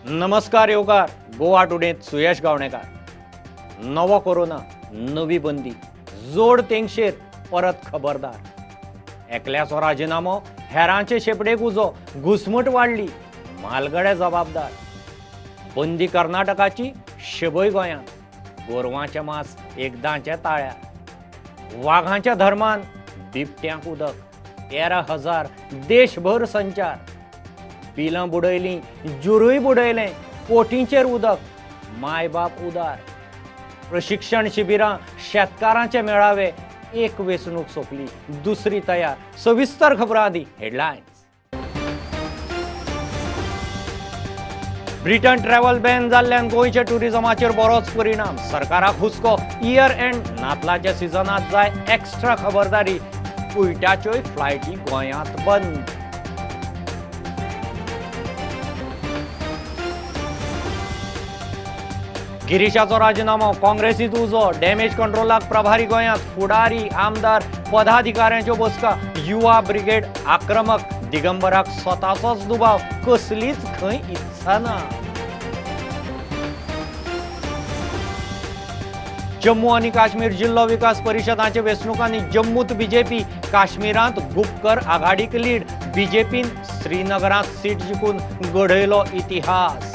नमस्कार येवकार. गोवा टुडेत सुयश गावणेकार. नवो कोरोना, नवी बंदी, जोड तेंगशेर परत खबरदार. एकल्याचो राजीनामो, हेरांचे शेपडेक उजो, घुसमट वाडली, म्हालगडे जबाबदार. बंदी कर्नाटकाची, शबय गोंयांत. गोरवांचें मांस एकदांचे ताळ्यार. वाघांच्या धर्मान बिबट्यांक उदक. 13,000 देशभर संचार. बिलां बुडयलीं, जुरूय बुडयलें, कोटींचेर उदक. मायबाप उदार. प्रशिक्षण शिबिरां, शेतकारांचे मेळावे. एक वेंचणूक सोंपली, दुसरी तयार. सविस्तर खबरां आदी हेडलायन्स. ब्रिटन ट्रॅव्हल बॅन जाल्ल्यान गोंयच्या टुरिझमाचेर बरोच परिणाम. सरकाराक हुस्को. इयर एंड नातलाच्या सिजनात जाय एक्स्ट्रा खबरदारी. कुयट्याच्योय फ्लायटी गोंयांत बंद. गिरीशाचो राजीनामो, काँग्रेसीत उजो. डॅमेज कंट्रोलाक प्रभारी गोंयांत. फुडारी, आमदार, पदाधिकाऱ्यांच्यो बसका. युवा ब्रिगेड आक्रमक. दिगंबराक स्वताचोच दुबाव. कसलीच खंय इत्सा ना. जम्मू आनी काश्मीर जिल्लो विकास परिशदांचे वेंचणुकांनी जम्मूत बीजेपी. काश्मीरांत गुपकर आघाडीक लीड. बीजेपीन श्रीनगरांत सीट जिखून घडयलो इतिहास.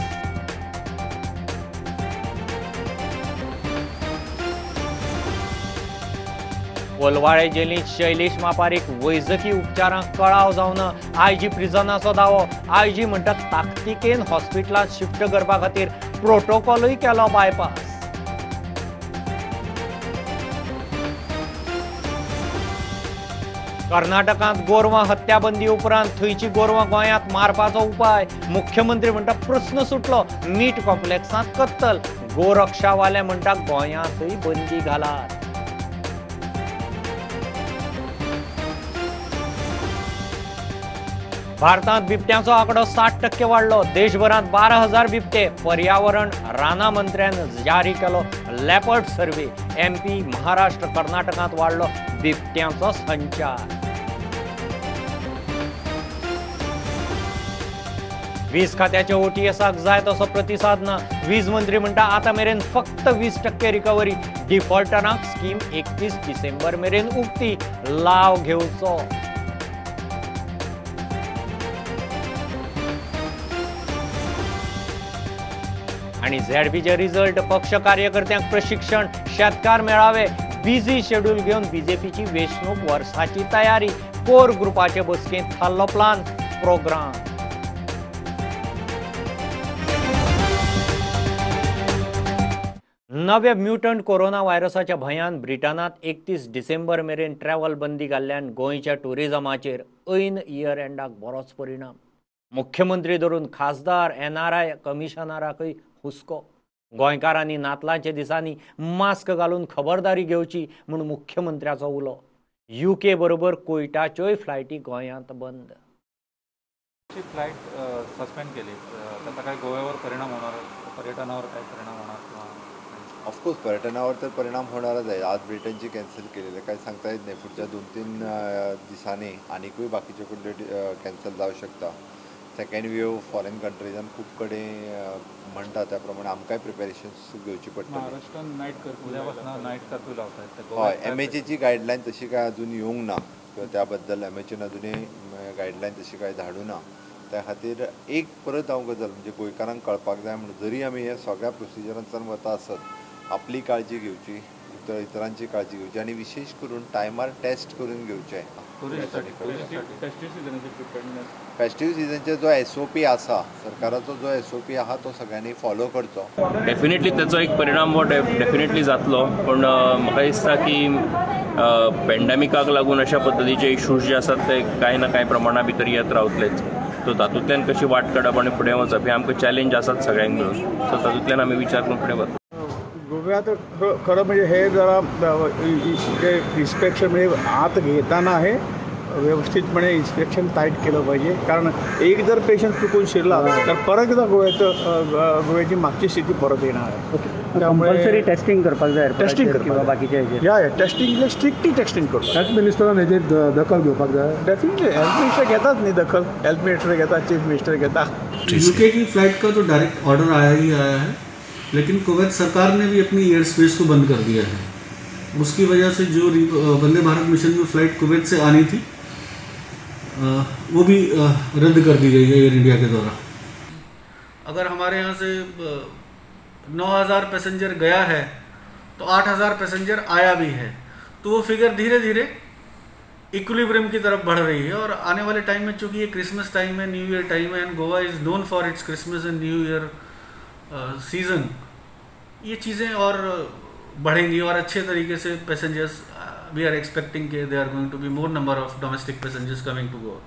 कोलवाळे जेलींत शैलेश मापारीक वैजकी उपचारांक कळाव जावना. आयजी प्रिझनाचो दावो. आयजी म्हणटा ताकतिकेन हॉस्पिटलांत शिफ्ट करपा खातीर प्रोटोकॉलूय केलो बायपास. कर्नाटकांत गोरवां हत्याबंदी उपरांत थंयची गोरवां गोंयांत मारपाचो उपाय. मुख्यमंत्री म्हणटा प्रस्न सुटलो. मीट कॉम्प्लेक्सांत कत्तल. गोरक्षावाले म्हणटा गोंयांतय बंदी घालात. भारतात बिबट्यांचो आंकडो 60% वाडलो. देशभरात 12,000 बिबटे. पर्यावरण राना मंत्र्यान जारी केलो लेपर्ड सर्वे. MP, महाराष्ट्र, कर्नाटकात वाडलो बिबट्यांचो संचार. वीज खात्याच्या OTSाक जाय तसो प्रतिसाद ना. वीज मंत्री म्हणटा आतां मेरेन फक्त 20% रिकव्हरी. डिफॉल्टरांक स्कीम 31 डिसेंबर मेरेन उक्ती. लाव घेवचो. आणि ZBचे रिझल्ट. पक्ष कार्यकर्त्यांक प्रशिक्षण. शेतकार मेळावे. बिझी शेड्यूल घेवन बीजेपीची वेंचणूक वर्साची तयारी. कोर ग्रुपाचे बसकेंत थारलो प्लान, प्रोग्राम. नव्या म्युटंट कोरोना व्हायरसाच्या भंयान ब्रिटनात 31 डिसेंबर मेरेन ट्रॅव्हल बंदी घाल्ल्यान गोंयच्या टुरिझमाचेर ऐन इयर एंडाक बरोच परिणाम. मुख्यमंत्री धरून खासदार, NRI कमिशनराकय हुस्को. गोंयकारांनी नातलांच्या दिसांनी मास्क घालून खबरदारी घेवची म्हूण मुख्यमंत्र्याचो उलो. UK बरोबर कोयटाच्योय फ्लायटी गोंयांत बंद. फ्लाइट सस्पेंड केली. त्याचा काय गोव्यावर परिणाम होणार, पर्यटनावर काय परिणाम होणार? ऑफकोर्स पर्यटनावर तर परिणाम होणारच आहे. आज ब्रिटनची कॅन्सल केलेलं काय सांगता येत नाही. पुढच्या 2-3 दिसांनी आनीकूय बाकीचे कुठले कॅन्सल जावं शकता. सेकंड वेव फॉरेन कंट्रीजान खूब कडेन म्हणटा त्या प्रमाणे आमकांय प्रिपेरेशन्स घेवची पडटा. महाराष्ट्रान नाईट कर्फ्यू उद्यापासून नाईट कर्फ्यू लावतात. हय, MHAची गायडलायन तशी काय अजून येवंक ना किंवा त्या बद्दल MHAन अजुनूय गायडलायन तशी काय धाडूं ना. त्या खातीर एक परत हांव गजाल म्हणजे गोंयकारांक कळपाक जाय म्हणून जरी आमी हे सगळ्या प्रोसिजरांतल्यान वता आसत आपली काळजी घेवची, इतरांची काळजी घेवची आणि विशेष करून टायमार टेस्ट करून घेवचे. फेस्टिव्ह सिजनचे जो SOP आसा, सरकाराचो जो SOP आहा तो सगळ्यांनी फॉलो करचो. डेफिनेटली त्याचो एक परिणाम हो डेफिनेटली जातलो. पण म्हाका दिसता की पॅन्डेमिकाक लागून अशा पद्दतीचे इश्यूज जे आसात ते कांय ना कांय प्रमाणा भितर येत रावतलेच. सो तातूंतल्यान कशी वाट काडप आनी फुडें वचप हे आमकां चॅलेंज आसात सगळ्यांक मेळून. सो तातूंतल्यान आमी विचार करून फुडें वता. गोव्यात खरं म्हणजे हे जरा इन्स्पेक्शन म्हणजे आत घेताना हे व्यवस्थितपणे इन्स्पेक्शन टाईट केलं पाहिजे. कारण एक जर पेशंट चुकून शिरला तर परत एकदा गोव्याची मागची स्थिती परत येणार आहे. त्यामुळे टेस्टिंग करपाक जाय. टेस्टिंग करपाक बाकीचे टेस्टिंग स्ट्रिक्टली टेस्टिंग करतो. हेल्थ मिनिस्टरान हेजेर दखल घेवपाक जाय. डेफिनेटली हेल्थ मिनिस्टर घेतात न्ही दखल. हेल्थ मिनिस्टर घेता, चीफ मिनिस्टर घेता. कंट्री से। यूके की फ़्लाइट का तो डायरेक्ट ऑर्डर आया ही आया है, लेकिन कुवैत सरकार ने भी अपनी एयर स्पेस को बंद कर दिया है। उसकी वजह से जो वंदे भारत मिशन में फ़्लाइट कुवैत से आनी थी वो भी रद्द कर दी गई है एयर इंडिया के द्वारा। अगर हमारे यहाँ से 9,000 पैसेंजर गया है तो 8,000 पैसेंजर आया भी है, तो वो फिगर धीरे धीरे इक्विलिब्रियम की तरफ बढ़ रही है। और आने वाले टाइम में चूँकि ये क्रिसमस टाइम है, न्यू ईयर टाइम है, and Goa is known for its Christmas and new year season, ये चीज़ें और बढ़ेंगी और अच्छे तरीके से पैसेंजर्स वी आर एक्सपेक्टिंग के they are going to be more number of domestic passengers coming to Goa.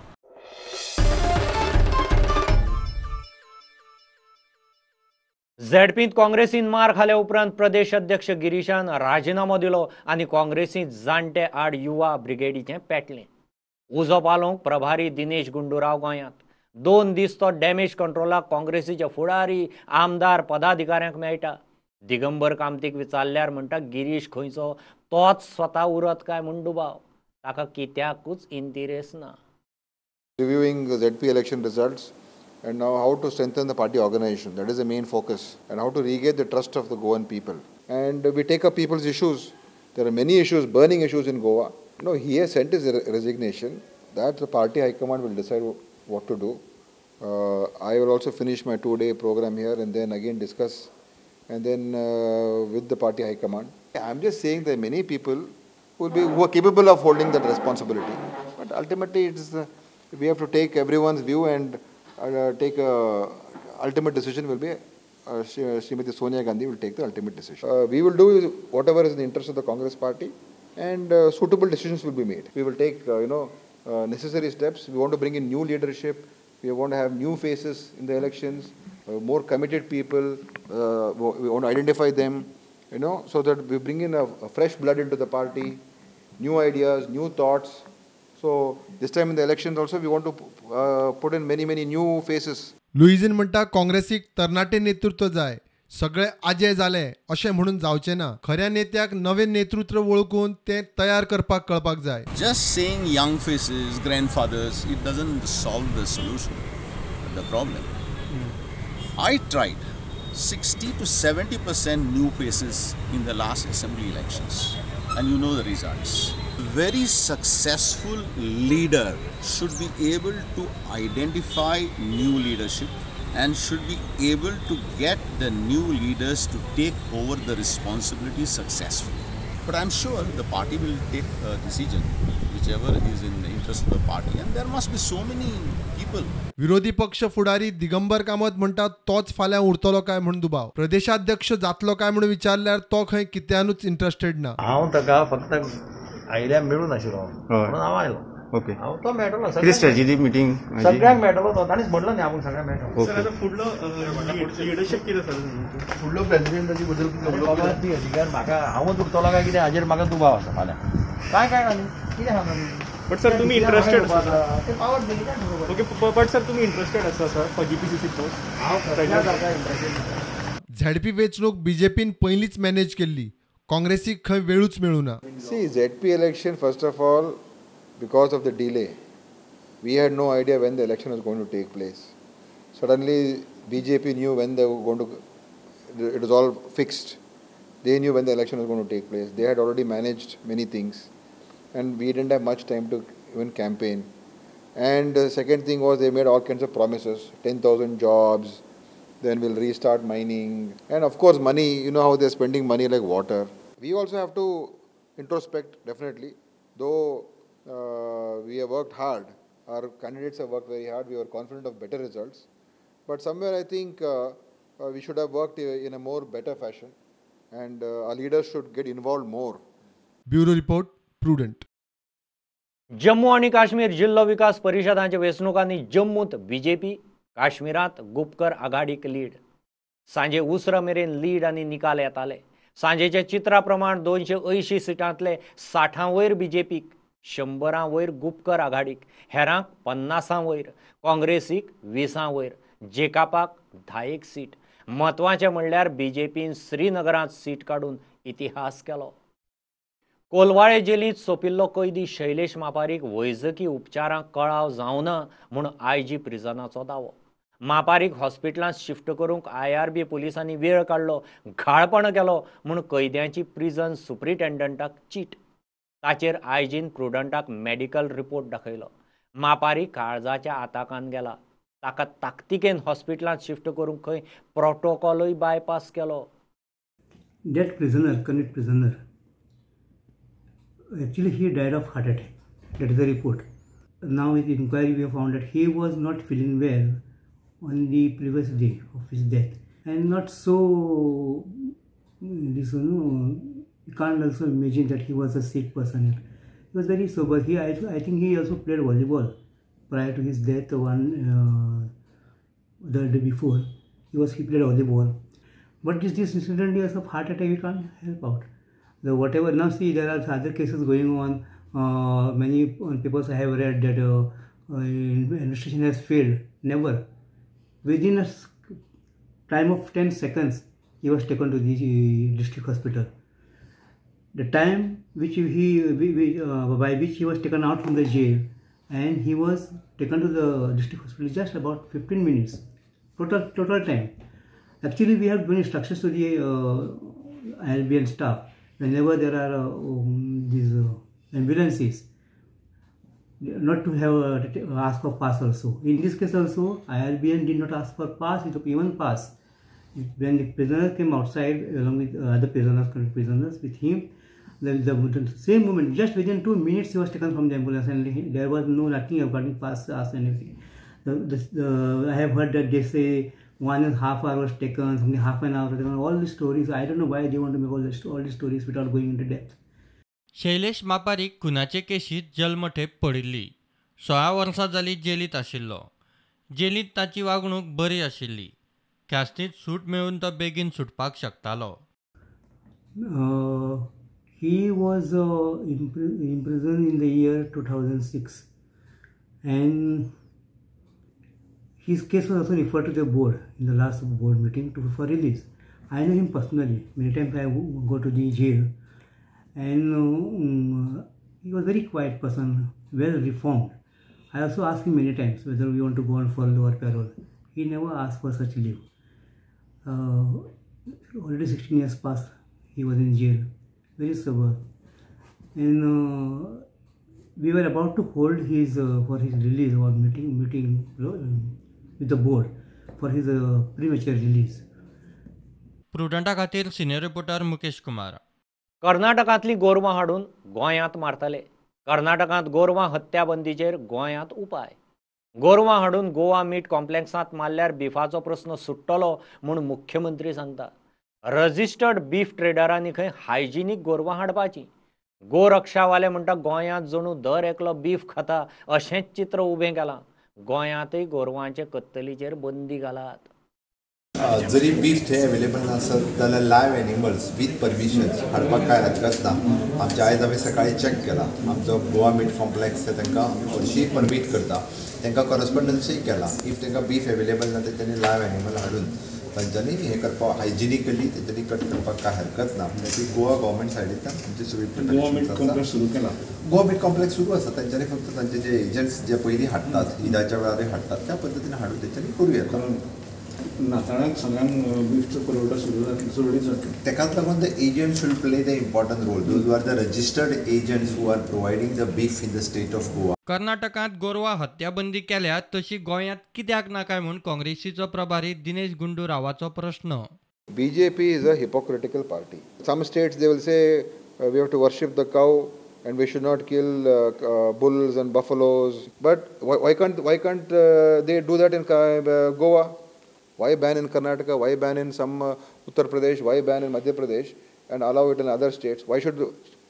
झेडपीत काँग्रेसीन मार खाल्या उपरांत प्रदेश अध्यक्ष गिरीशान राजीनामो दिलो आनी काँग्रेसीत जाणटे आड युवा ब्रिगेडीचें पेटलें। उजो पालोवंक प्रभारी दिनेश गुंडूराव गोंयांत। 2 दीस तो डॅमेज कंट्रोलाक काँग्रेसीचे फुडारी आमदार पदाधिकाऱ्यांक मेळटा। दिगंबर कामतीक विचारल्यार म्हणटा गिरीश खंयचो तोच स्वता उरत काय म्हूण दुबाव। ताका कित्याकूच इंतिरेस ना। Reviewing the ZP election results and now how to strengthen the party organization. That is the main focus, and how to regain the trust of the Goan people. And we take up people's issues. There are many issues, burning issues in Goa. No, he has sent his resignation. That the party high command will decide what to do. I will also finish my 2-day program here and then again discuss and then with the party high command. I'm just saying that many people who are capable of holding that responsibility. But ultimately, we have to take everyone's view and take ultimate decision will be Srimati Sonia Gandhi will take the ultimate decision. We will do whatever is in the interest of the Congress party, and suitable decisions will be made. We will take necessary steps. We want to bring in new leadership. We want to have new faces in the elections, more committed people. We want to identify them, so that we bring in a fresh blood into the party, new ideas, new thoughts. So this time in the elections also we want to put in many new faces. Luizinho म्हणटा काँग्रेसीक तरणाटे नेतृत्व जाय, सगळे आजे जाले अशें म्हणून जावचें ना। खऱ्या नेत्याक नवे नेतृत्व वळखून ते तयार करपाक कळपाक जाय। Just saying young faces, grandfathers, it doesn't solve the solution, the problem. I tried 60 to 70% new faces in the last assembly elections, and you know the results. Very successful leader should be able to identify new leadership and should be able to get the new leaders to take over the responsibility successfully. But I'm sure the party will take a decision whichever is in the interest of the party, and there must be so many people. विरोधी पक्ष फुडारी दिगंबर कामत म्हणटा तोच फाल्यां उरतलो काय म्हूण दुबाव। प्रदेशाध्यक्ष जातलो काय म्हूण विचारल्यार तो खंय कित्यानूच इंटरेस्टेड ना। हांव ताका फक्त आयडिया मेळूं नाशिल्लो म्हणून हांव आयलो। ओके, हांव तो मेळटलो कितें स्ट्रॅटेजी मिटींग सगळ्यांक मेळटलो तो, ताणीच म्हणलो न्ही आपूण सगळ्यांक मेळटलो। ओके, फुडलो लिडरशिप कितें सर? फुडलो प्रेसिडेंटाची बदल ती अधिकार म्हाका हांवूच उरतलो काय कितें हाजेर म्हाका दुबाव आसा फाल्यां। काय न्ही कितें सांगता? बट सर तुम्ही इंटरेस्टेड ते पावर दिली। ओके, बट सर तुम्ही इंटरेस्टेड आसा सर फॉर जीपीसीसी पोस्ट? हांव इंटरेस्टेड। झेडपी वेंचणूक बीजेपीन पयलींच मॅनेज केल्ली, काँग्रेसीक खंय वेळूच मेळूं ना। See, ZP election, first of all, because of the delay, we had no idea when the election was going to take place. Suddenly, BJP knew when they were going to, it was all fixed. They knew when the election was going to take place. They had already managed many things, and we didn't have much time to even campaign. And the second thing was they made all kinds of promises, 10,000 jobs, then we'll restart mining, and of course money, you know how they're spending money like water. We also have to introspect, definitely, though we have worked hard, our candidates have worked very hard, we were confident of better results, but somewhere I think we should have worked in a more better fashion, and our leaders should get involved more. Bureau report, prudent. Jammu आणि काश्मीर जिल्लो विकास परिशदांच्या वेंचणुकांनी जम्मूत BJP, काश्मीरात Gupkar आघाडीक lead. सांजे उसरा मेरेन lead आनी निकाल येताले। सांजेच्या चित्रा प्रमाण 280 सिटांतले 60 वयर बीजेपीक, 100 वयर गुपकर आघाडीक, हेरांक 50 वयर, काँग्रेसीक 20 वयर, जेकापाक 10 सीट। म्हत्वाचें म्हणल्यार बीजेपीन श्रीनगरांत सीट काडून इतिहास केलो। कोलवाळे जेलींत सोंपिल्लो कैदी शैलेश मापारीक वैजकी उपचारांक कळाव जावना म्हूण आयजी प्रिझनाचो दावो। मापारीक हॉस्पिटलांत शिफ्ट करूंक IRB पुलिसांनी वेळ काडलो, घाळपण केलो म्हूण कैद्यांची प्रिझन सुप्रिटेंडंटाक चीट. ताचेर आयजीन प्रुडंटाक मेडिकल रिपोर्ट दाखयलो. मापारी काळजाच्या आताकान गेला. ताका ताकतिकेन हॉस्पिटलांत शिफ्ट करूंक खंय प्रोटोकॉलूय बायपास केलो. That prisoner, convict prisoner, actually he died of heart attack. That is the report. Now with inquiry we have found that he was not feeling well on the previous day of his death, and not so this you can't also imagine that he was a sick person. He was very sober. I think he also played volleyball prior to his death. The day before he played volleyball. But this incident is of heart attack, we can't help out. Whatever, now see, there are other cases going on. Many papers I have read that investigation has failed. Never. Within a time of 10 seconds, he was taken to the district hospital. The time by which he was taken out from the jail and he was taken to the district hospital just about 15 minutes. Total time. Actually, we have given instructions to the ILBN staff whenever there are these ambulances not to have ask for pass also. In this case also, ILBN did not ask for pass, it took even pass. When the prisoner came outside along with other prisoners with him, the same moment, just within 2 minutes, he was taken from the ambulance and there was nothing regarding pass, anything. I have heard that they say 1.5 hours was taken, something half an hour taken, all these stories. I don't know why they want to make all these stories without going into depth. Shailesh मापारीक खुनाचे केशीत जल्मठेप पडिल्ली. 16 वर्सां जाली जेलीत आशिल्लो. जेलीत ताची वागणूक बरी आशिल्ली. ख्यास्तीत सूट मेळून तो बेगीन सुटपाक शकतालो. He was imprisoned in the year 2006 and his case was also referred to the board in the last board meeting for release. I know him personally. Many times I go to the jail and he was a very quiet person, well reformed. I also asked him many times whether we want to go on furlough or parole. He never asked for such leave. Already 16 years passed. He was in jail, very sober. And we were about to hold his for his release or meeting with the board for his premature release. प्रुडंटा खातीर senior reporter Mukesh Kumar. कर्नाटकांतली गोरवां हाडून गोंयांत मारतले. कर्नाटकांत गोरवां हत्याबंदीचेर गोंयांत उपाय. गोरवां हाडून गोवा मीट कॉम्प्लेक्सांत मारल्यार बिफाचो प्रस्न सुट्टलो म्हूण मुख्यमंत्री सांगता. रजिस्टर्ड बीफ ट्रेडरांनी खंय हायजिनीक गोरवां हाडपाची. गोरक्षावाले म्हणटा गोंयांत जणू दर एकलो बीफ खाता अशेंच चित्र उबें केलां. गोंयांतय गोरवांचे कत्तलीचेर बंदी घालात. जरी बीफ थंय अवेलेबल नासत जाल्यार लायव्ह एनिमल्स वीथ परमिशन्स हाडपाक कांय हरकत ना. आमच्या आयज हांवें सकाळीं चॅक केला. आमचो गोवा मीट कॉम्प्लेक्स तांकां हरशीं परमीट करता. तांकां करस्पॉन्डन्सूय केला. इफ तांकां बीफ अवेलेबल ना तेंच्यांनी लायव्ह एनिमल हाडून तांच्यांनी हें करपाक हायजिनिकली तेंच्यांनी कट करपाक कांय हरकत ना. ती गोवा गव्हर्मेंट सायडींतल्यान आमचे सगळी गोवा मीट कॉम्प्लेक्स सुरू केला. गोवा मीट कॉम्प्लेक्स सुरू आसा. तांच्यांनी फक्त तांचे जे एजंट्स जे पयलीं हाडटात ईदाच्या वेळार हाडटात त्या पद्दतीन हाडून तेंच्यांनी करूं येता. नाताळाक सगळ्यांक बीफचो पुरवठो सुरू जातलो. तेकाच लागून the agent should play the important role. Those are the registered agents who are providing the beef in the state of Goa. कर्नाटकांत गोरवां हत्याबंदी केल्या तशी गोंयांत कित्याक ना काय म्हूण काँग्रेसीचो प्रभारी दिनेश गुंडूरावाचो प्रश्न. BJP is a hypocritical party. Some states they will say we have to worship the cow and we should not kill bulls and buffaloes. But why can't they do that in Goa? Why ban in Karnataka? Why ban in some Uttar Pradesh? Why ban in Madhya Pradesh and allow it in other states? Why should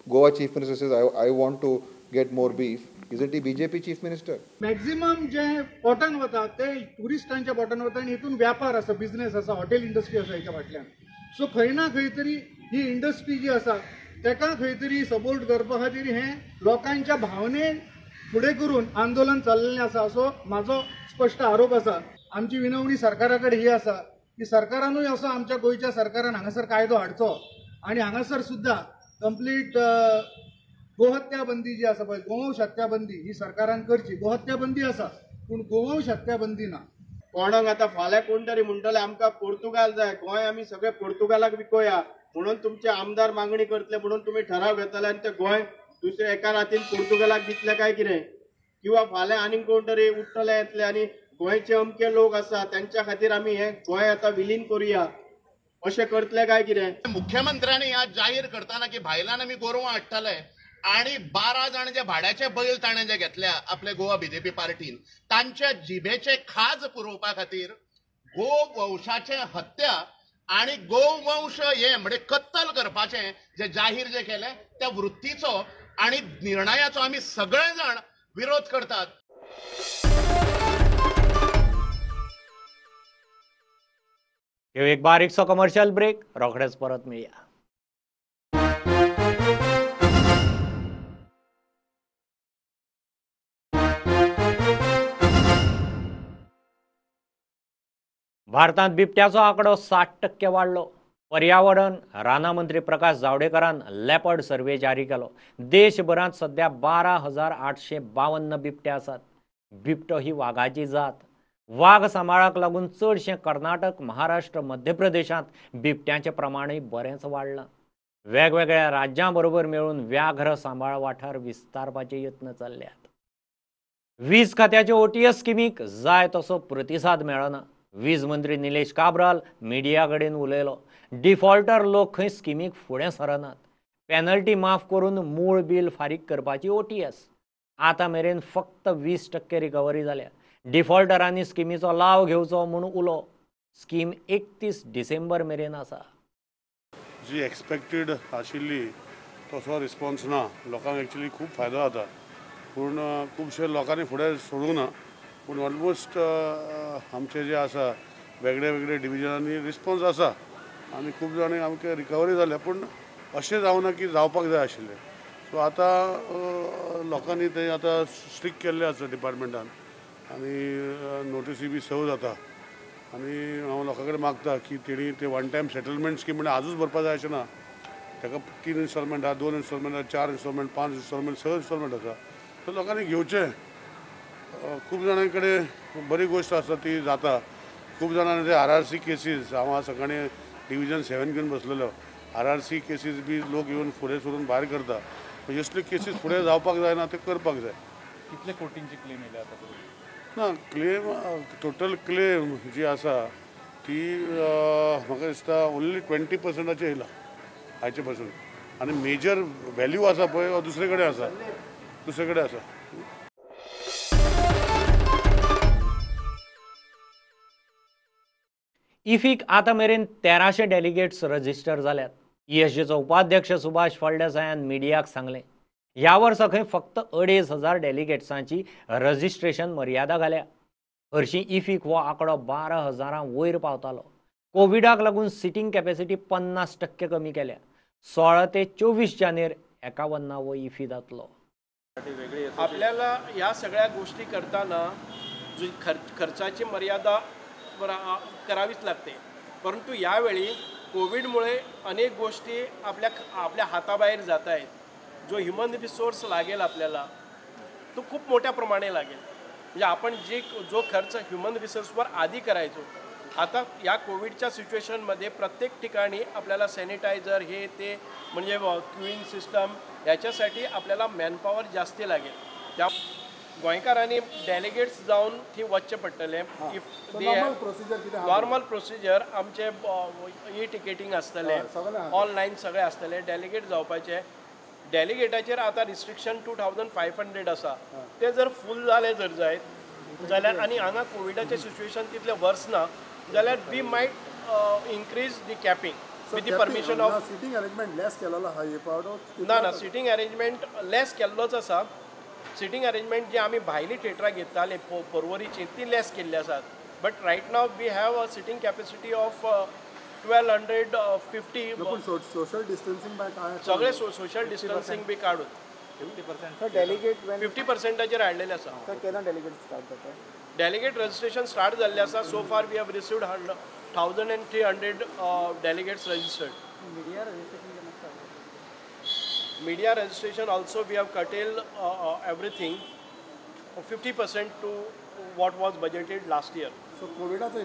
Goa chief minister says I want to get more beef? Isn't he BJP chief minister? Maximum जे पोटान वता ते टुरिस्टांच्या पोटान वता आनी हितून व्यापार आसा, बिझनेस आसा, हॉटेल इंडस्ट्री आसा हेच्या फाटल्यान. सो खंय ना खंय तरी ही इंडस्ट्री जी आसा तेका खंय तरी सपोर्ट करपा खातीर हे लोकांच्या भावने फुडें करून आंदोलन चाललेलें आसा असो म्हाजो स्पश्ट आरोप आसा. आमची विनवणी सरकारा कडेन ही आसा की सरकारानूय असो आमच्या गोंयच्या सरकारान हांगासर कायदो हाडचो आनी हांगासर सुद्दां कंप्लीट गोहत्या बंदी जी आसा पळय, गोवंश हत्या बंदी ही सरकारान करची. गोहत्या बंदी आसा पूण गोवंश हत्या बंदी ना. कोणाक आता फाल्यां कोण तरी म्हणटले आमकां पोर्तुगाल जाय, गोंय आमी सगळे पोर्तुगालाक विकोया म्हणून तुमचे आमदार मागणी करतले म्हणून तुम्ही ठराव घेतले आणि ते गोंय दुसऱ्या एका रातीन पोर्तुगालाक दितले काय कितें? किंवा फाल्यां आनीक कोण तरी उठतले येतले आणि गोंयचे अमके लोक आसा त्यांच्या खातीर आमी हे गोंय आता विलीन करूया अशें करतले काय कितें? मुख्यमंत्र्यांनी आज जाहीर करताना की भायल्यान आमी गोरवां हाडटले आणि 12 जण जे भाड्याचे बैल ताणे जे घेतल्या आपले गोवा बीजेपी पार्टीन तांच्या जिभेचे खाज पुरोवपा खातीर गोवंशाचे हत्या आणि गोवंश हे म्हणजे कत्तल करपाचे जे जाहीर जे केले त्या वृत्तीचो आणि निर्णयाचो आमी सगळे जण विरोध करतात. एक बारीकसो कमर्शियल ब्रेक, रोखडेच परत मिळूया. भारतात बिबट्याचो आंकडो 60% वाढलो. पर्यावरण राना मंत्री प्रकाश जावडेकरान लेपर्ड सर्वे जारी केलो. देशभरात सध्या 12,852 बिबटे आसात. बिबटो ही वाघाची जात. वाघ सांबाळाक लागून चडशे कर्नाटक, महाराष्ट्र, मध्य प्रदेशात बिबट्याचे प्रमाणय बरेंच वाडलां. वेगवेगळ्या राज्यां बरोबर मेळून व्याघ्र सांबाळ वाठार विस्तारपाचे यत्न चल्ल्यात. वीज खात्याचे OTS स्किमीक जाय तसो प्रतिसाद मेळना. वीज मंत्री निलेश काब्राल मिडिया कडेन उलयलो. डिफॉल्टर लोक खंय स्किमीक फुडें सरनात. पेनल्टी माफ करून मूळ बिल फारीक करपाची OTS. आतां मेरेन फक्त 20% रिकवरी जाल्या. डिफॉल्टरांनी स्किमीचो लाव घेवचो म्हूण उलो. स्कीम 31 डिसेंबर मेरेन आसा. जी एक्सपेक्टेड आशिल्ली तसो रिस्पॉन्स ना. लोकांक एक्चुअली खूब फायदो जाता पूण खुबशे लोकांनी फुडें सोडूंक ना. पूण ऑलमोस्ट आमचे जे आसा वेगळे वेगळे डिविजनांनी रिस्पॉन्स आसा आनी खूब जाणांनी आमकां रिकवरी जाल्या. पूण अशें जावना की जावपाक जाय आशिल्लें. सो आतां लोकांनी तें आतां स्ट्रिक्ट केल्लें आसा डिपार्टमेंटान आनी नोटीसी बी सर्व जाता. आनी हांव लोकां कडेन मागता की तेणी ते वन टायम सेटलमेंट स्कीम म्हणजे आजूच भरपा जाय अशें ना. ताका 3 इन्स्टॉलमेंट आहा, 2 इन्स्टॉलमेंट आहा, 4 इन्स्टॉलमेंट, 5 इन्स्टॉलमेंट, 6 इन्स्टॉलमेंट आसा. सो लोकांनी घेवचें. खूब जाणां कडेन बरी गोश्ट आसा ती जाता. खूब जाणांनी ते RRC केसीस हांव आज सकाळीं डिविजन 7 घेवन बसलेलो. RRC केसीस बी लोक येवन फुडें सरून भायर करता. असल्यो केसीस फुडें जावपाक जायना ते करपाक जाय. कितले कोटींची क्लेम येयल्या आतां? ना क्लेम टोटल क्लेम जी आसा ती म्हाका दिसता ओन्ली 20% येयला हाचे पासून. आनी मेजर व्हॅल्यू आसा पळय दुसरे कडेन आसा. इफीक आतां मेरेन 1300 डेलिगेट्स रजिस्टर जाल्यात. ESGचो उपाध्यक्ष सुभाष फळदेसायान मिडियाक सांगलें. ह्या वर्सा खंय फक्त 2,500 डेलिगेट्सांची रजिस्ट्रेशन मर्यादा घाल्या. हरशीं इफीक हो आंकडो 12,000 वयर पावतालो. कोविडाक लागून सिटींग कॅपॅसिटी 50% कमी केल्या. 16 ते 24 जानेर 51वो इफी जातलो. आपल्याला या सगळ्या गोष्टी करताना जी खर्चाची मर्यादा करावीच लागते. परंतु यावेळी कोविडमुळे अनेक गोष्टी आपल्या हाताबाहेर जात आहेत. जो ह्युमन रिसोर्स लागेल आपल्याला तो खूप मोठ्या प्रमाणे लागेल. म्हणजे आपण जो खर्च ह्युमन रिसोर्सवर आधी करायचो आता या कोविडच्या सिच्युएशनमध्ये प्रत्येक ठिकाणी आपल्याला सॅनिटायझर हे ते म्हणजे क्यूइंग सिस्टम याच्यासाठी आपल्याला मॅनपॉवर जास्ती लागेल. त्या गोंयकारांनी डेलिगेट्स जावन थी वचचे पडटले. इफ नॉर्मल प्रोसिजर आमचे टिकेटींग आसतले, ऑनलायन सगळे आसतले. डेलिगेट जावपाचे. डेलिगेटाचेर आतां रिस्ट्रिक्शन 2500 आसा. ते जर फूल जाले जर जायत जाल्यार आनी हांगा कोविडाचें सिच्युएशन तितलें वर्स ना जाल्यार we might increase the capping with the permission of seating arrangement less केलेलो आहा हे पावडो. ना सिटींग अरेंजमेंट लेस केल्लोच आसा. सिटींग अरेंजमेंट जी आमी भायली थिएटरां घेताले पर्वरीची ती लेस केल्ली आसात. But right now we have a sitting capacity of 1250. Social distancing बाय काय सगळे सोशल डिस्टन्सिंग बी काढून 50%. हाडलेले आसा. केन्ना डेलिगेट स्टार्ट जाता? डेलिगेट रजिस्ट्रेशन स्टार्ट जाल्लें आसा. So far we have received 1300 delegates registered. Media registration also we have curtailed everything 50% to what was budgeted last year. So कोविडाचो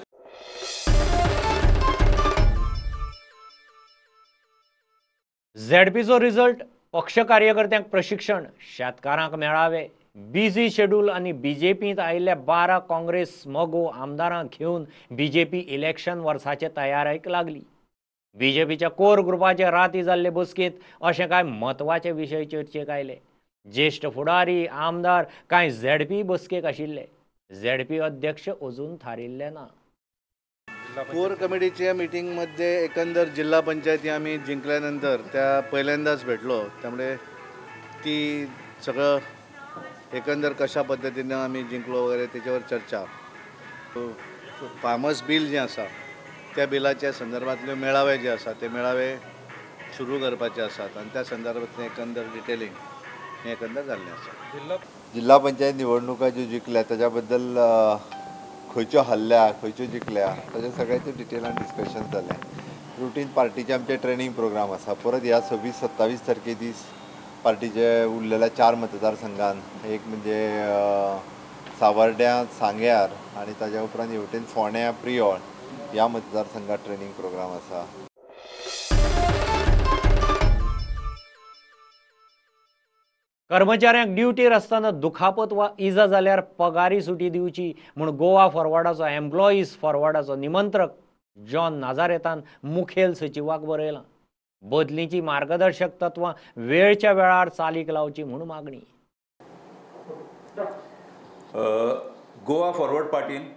झेडपीचो रिझल्ट, पक्ष कार्यकर्त्यांक प्रशिक्षण, शेतकारांक मेळावे, बिझी शेड्यूल आनी बीजेपींत आयिल्ल्या 12 काँग्रेस मगो आमदारांक घेवन बीजेपी इलेक्शन वर्साचे तयारेक लागली. बीजेपीच्या कोर ग्रुपाचे राती जाल्ले बसकेंत अशे कांय म्हत्वाचे विशय चर्चेक आयले. ज्येष्ठ फुडारी, आमदार कांय झेडपी बसकेक आशिल्ले. झेडपी अध्यक्ष अजून थारिल्ले ना. कोर कमिटीच्या मीटिंगमध्ये एकंदर जिल्हा पंचायती आम्ही जिंकल्यानंतर त्या पहिल्यांदाच भेटलो, त्यामुळे ती सगळं एकंदर कशा पद्धतीनं आम्ही जिंकलो वगैरे त्याच्यावर चर्चा. फार्मर्स बिल जे आसा त्या बिलाच्या संदर्भातले मेळावे जे आसा ते मेळावे सुरू करपाचे आसात आणि त्या संदर्भातले एकंदर डिटेलिंग हे एकंदर जाल्लें आसा. जिल्हा पंचायत निवडणुका ज्यो जिंकल्या त्याच्याबद्दल खंयच्यो हल्ल्या, खंयच्यो जिंकल्या, ताच्या सगळ्याचे डिटेलान डिस्कशन जालें. रुटीन पार्टीचे आमचे ट्रेनिंग प्रोग्राम आसा. परत ह्या 26-27 तारखे दीस पार्टीचे उरलेल्या 4 मतदारसंघान, एक म्हणजे सावर्ड्या, सांग्यार आनी ताच्या उपरांत हेवटेन फोंड्या, प्रियोळ ह्या मतदारसंघात ट्रेनिंग प्रोग्राम आसा. कर्मचाऱ्यांक ड्युटीर आसतना दुखापत वा इजा जाल्यार पगारी सुटी दिवची म्हूण गोवा फॉरवर्डाचो एम्प्लॉईज फॉरवर्डाचो निमंत्रक जॉन नाजारेतान मुखेल सचिवाक बरयलां. बदलीची मार्गदर्शक तत्वां वेळच्या वेळार चालीक लावची म्हूण मागणी. गोवा फॉरवर्ड पार्टीन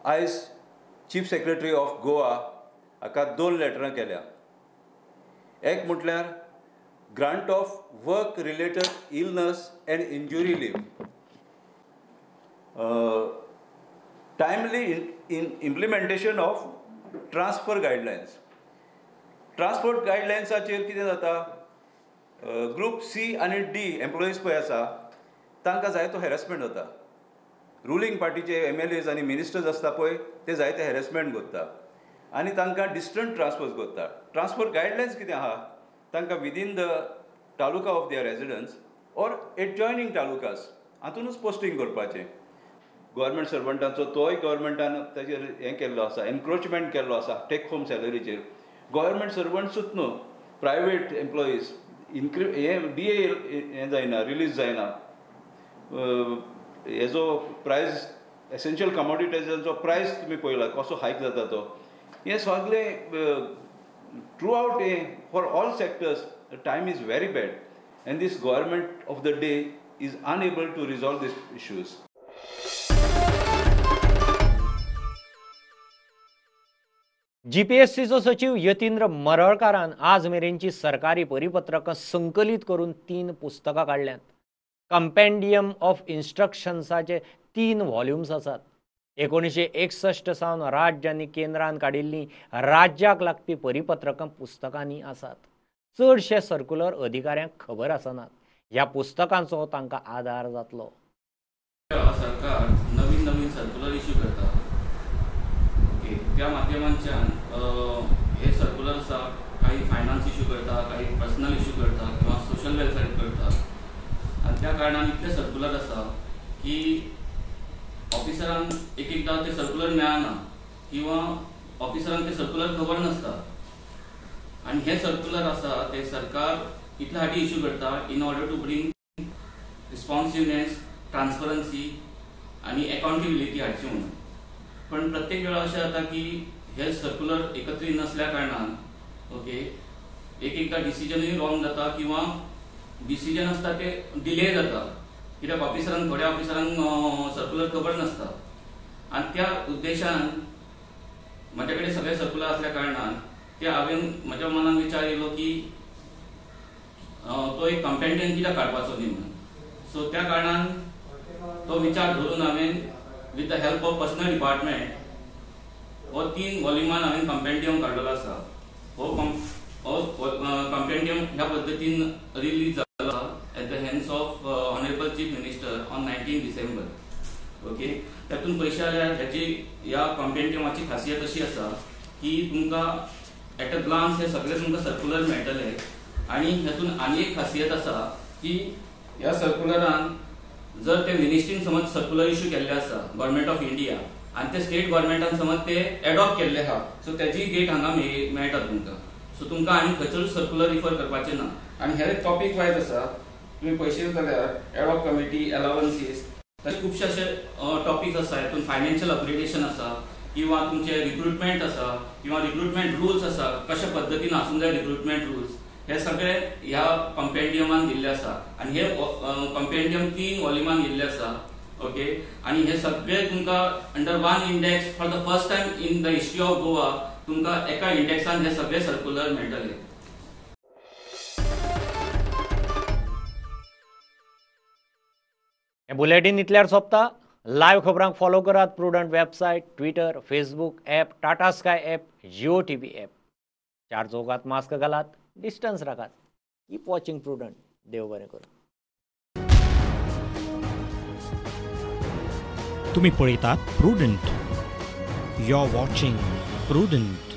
आयज चीफ सेक्रेटरी ऑफ गोवा हाका 2 लेटरां केल्या. एक म्हटल्यार grant of work related illness and injury leave, timely implementation of transfer guidelines. Transport गायडलायन्साचेर कितें जाता, ग्रुप सी आनी डी एम्प्लॉईज पळय आसा तांकां जायतो हॅरेसमेंट जाता. रुलींग पार्टीचे MLAs आनी मिनिस्टर्स आसता पळय ते जायते हॅरेसमेंट करता आनी तांकां डिस्टंट ट्रांसफर्स करता. ट्रांसफर गायडलायन्स कितें आहा, तांकां within the taluka of their residence or adjoining talukas हातूनच पोस्टींग करपाचें. गव्हर्मेंट सर्वंटांचो तोय गव्हर्मेंटान ताचेर हें केल्लो आसा, एनक्रोचमेंट केल्लो आसा टेक होम सॅलरीचेर. गव्हर्मेंट सर्वंट्सूच न्हू, प्रायवेट एम्प्लॉईज हे DA हें जायना, रिलीज जायना. हेजो प्रायस एसेन्शियल कमोडिटीजांचो प्रायस तुमी पळयला कसो हायक जाता तो. हे सगळें throughout for all sectors time is very bad and this government of the day is unable to resolve these issues. GPSCचो सचिव यतींद्र मरळकारान आज मेरेनची सरकारी परिपत्रकां संकलीत करून 3 पुस्तकां काडल्यात. कंपेंडियम ऑफ इन्स्ट्रक्शन्साचे 3 व्हॉल्युम्स आसात. 1961 सावन राज्य आनी केंद्रान काडिल्लीं राज्याक लागपी परिपत्रकां पुस्तकांनी आसात. चडशे सर्क्युलर अधिकाऱ्यांक खबर आसनात. ह्या पुस्तकांचो तांकां आधार जातलो. सरकार नवीन नवीन सर्क्युलर इश्यू करता. त्या माध्यमांच्यान हे सर्क्युलर आसा काही फायनान्स इश्यू करता, काही पर्सनल इश्यू करता किंवा सोशल वेलफेअर करता. आणि त्या कारणान इतले सर्क्युलर आसा की ऑफिसरांक एकदा ते सर्क्युलर मेळना किंवा ऑफिसरांक ते सर्क्युलर खबर नासता. आणि हे सर्क्युलर आसा ते सरकार इतल्या फाटी इश्यू करता in order to bring responsiveness, transparency आणि अकाउंटेबिलिटी हाडची म्हणून. पण प्रत्येक वेळा अशें जाता की हे सर्क्युलर एकत्रीत नसल्या कारणान एकदा डिसिजनूय रॉंग जाता किंवा डिसिजन आसता ते डिले जाता कित्याक ऑफिसरांक थोड्या ऑफिसरांक सर्क्युलर खबर नासता. आनी त्या उद्देशान म्हाजे कडेन सगळे सर्क्युलर आसल्या कारणान ते हांवें म्हज्या मनान विचार येयलो की तो एक कंपेंडियम कित्याक काडपाचो न्ही म्हणून. सो त्या कारणान तो विचार धरून हांवें with the help of personal department हो 3 व्हॉल्युमान हांवें कंपेंडियम काडलेलो आसा. हो कंपेंडियम ह्या पद्दतीन रिलीज जालो आसा at the hands of honourable chief minister on 19 December. तातूंत पयशे जाल्यार ह्या कंपेंडियमाची खासियत अशी आसा की तुमकां एट अ ग्लान्स हे सगळे तुमकां सर्क्युलर मेळटले. आनी हातूंत आनी एक खासियत आसा की ह्या सर्क्युलरान जर ते मिनिस्ट्रीन समज सर्क्युलर इश्यू केल्ले आसा गव्हर्मेंट ऑफ इंडिया आणि ते स्टेट गव्हर्नमेंटान समज ते एडॉप्ट केल्ले आहा सो त्याची डेट हांगा मेळटा तुमकां. सो तुमकां आनी खंयचोच सर्क्युलर रिफर करपाचें ना. आनी हे टॉपीक वायज आसा तुम्ही पळयशीत जाल्यार एडॉप कमिटी अलावन्सीस तशें खुबशे अशे टॉपिक्स आसा. हितून फायनान्शियल अपग्रेडेशन आसा किंवा तुमचे रिक्रुटमेंट आसा किंवा रिक्रुटमेंट रूल्स आसा, कशा पद्दतीन आसूंक जाय रिक्रुटमेंट रूल्स, हे सगळे ह्या कंपेंडियमान दिल्ले आसा. आनी हे कंपेंडियम 3 वॉल्युमान दिल्ले आसा. ओके. आनी हे सगळे तुमकां under one index for the first time in the history of Goa तुमकां एका इंडेक्सान हे सगळे सर्क्युलर मेळटले. हे बुलेटिन इतल्यार सोंपता. लायव्ह खबरांक फॉलो करात Prudent website, Twitter, Facebook app, Tata Sky app, Jio TV app. 4 चौकात मास्क घालात, डिस्टन्स राखात. Keep watching Prudent. देव बरें करूं. तुम्ही पळयतात Prudent. You are watching prudent.